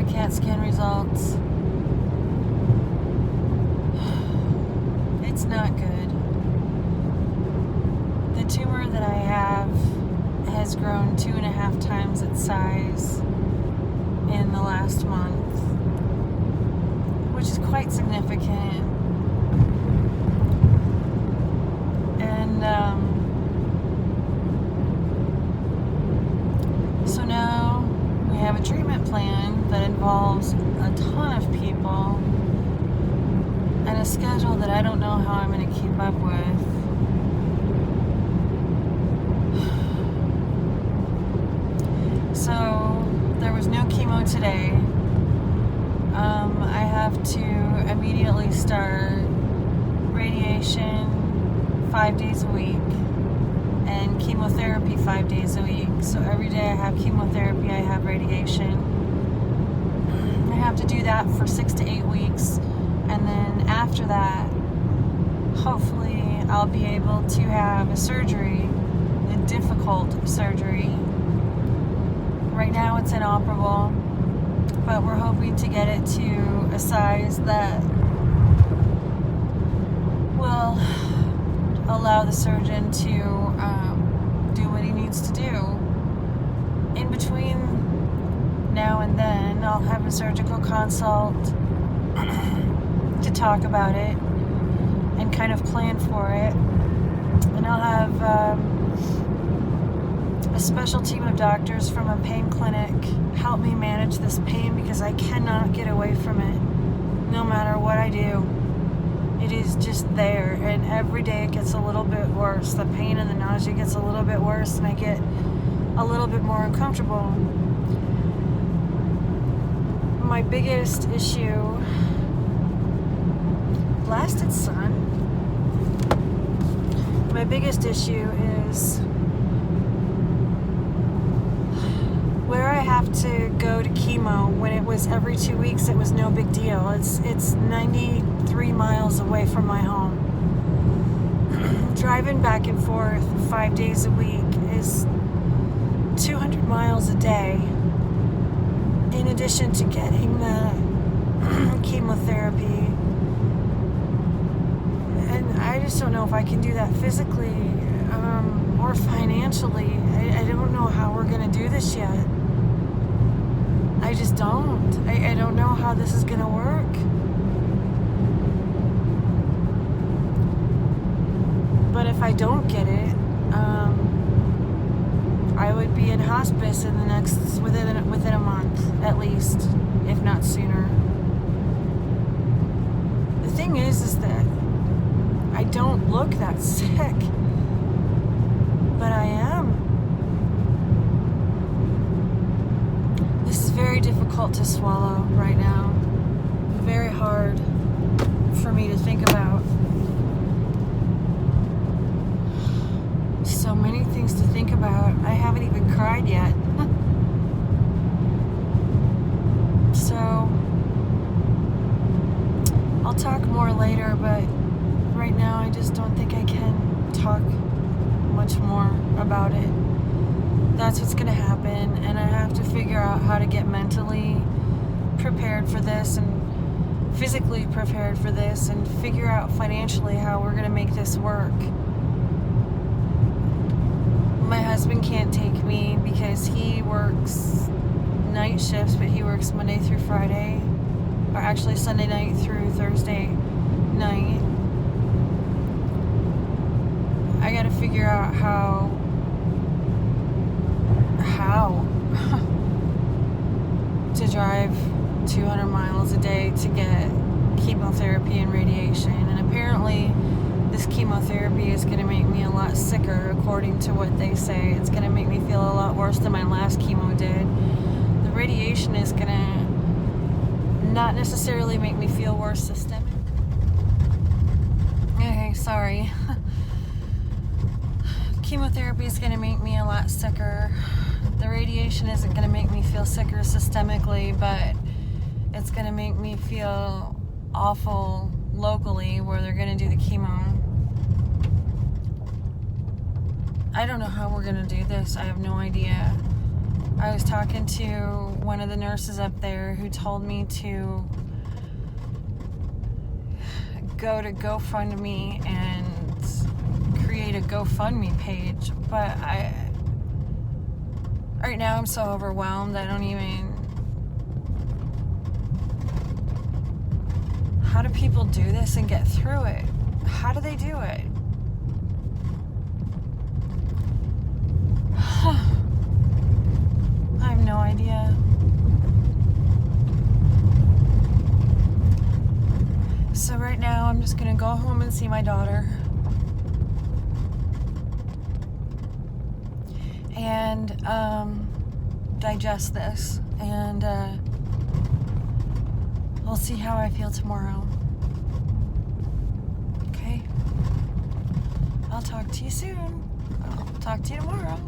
my CAT scan results. It's not good. The tumor that I have has grown 2.5 times its size in the last month, which is quite significant. And so now we have a treatment plan that involves a ton of people and a schedule that I don't know how I'm going to keep up with. So there was no chemo today. I have to immediately start radiation 5 days a week and chemotherapy 5 days a week. So every day I have chemotherapy, I have radiation. I have to do that for 6 to 8 weeks, and then after that, hopefully I'll be able to have a surgery, a difficult surgery. Right now it's inoperable, but we're hoping to get it to a size that will allow the surgeon to do what he needs to do. In between now and then, I'll have a surgical consult to talk about it and kind of plan for it. And I'll have a special team of doctors from a pain clinic help me manage this pain, because I cannot get away from it no matter what I do. It is just there, and every day it gets a little bit worse. The pain and the nausea gets a little bit worse, and I get a little bit more uncomfortable. My biggest issue, blasted sun. My biggest issue is where I have to go to chemo. When it was every 2 weeks, it was no big deal. It's 93 miles away from my home. Driving back and forth 5 days a week is 200 miles a day, in addition to getting the chemotherapy. And I just don't know if I can do that physically or financially. I don't know how we're going to do this yet. I just don't. I don't know how this is going to work. But if I don't get it, I would be in hospice in the within a month at least, if not sooner. The thing is that I don't look that sick, but I am. This is very difficult to swallow right now. Very hard for me to think about. So many things to think about. I haven't even cried yet. So I'll talk more later, but right now I just don't think I can talk much more about it. That's what's going to happen, and I have to figure out how to get mentally prepared for this and physically prepared for this, and figure out financially how we're going to make this work. My husband can't take me because he works night shifts, but he works Monday through Friday, or actually Sunday night through Thursday night. I gotta figure out how to drive 200 miles a day to get chemotherapy and radiation. And apparently this chemotherapy is going to make me a lot sicker, according to what they say. It's going to make me feel a lot worse than my last chemo did. The radiation is going to not necessarily make me feel worse systemic. Okay, sorry. Chemotherapy is going to make me a lot sicker. The radiation isn't going to make me feel sicker systemically, but it's going to make me feel awful locally where they're going to do the chemo. I don't know how we're going to do this. I have no idea. I was talking to one of the nurses up there who told me to go to GoFundMe and create a GoFundMe page, but right now I'm so overwhelmed I don't even. How do people do this and get through it? How do they do it? I have no idea. So right now I'm just gonna go home and see my daughter. And digest this. And we'll see how I feel tomorrow. Okay? I'll talk to you soon. I'll talk to you tomorrow.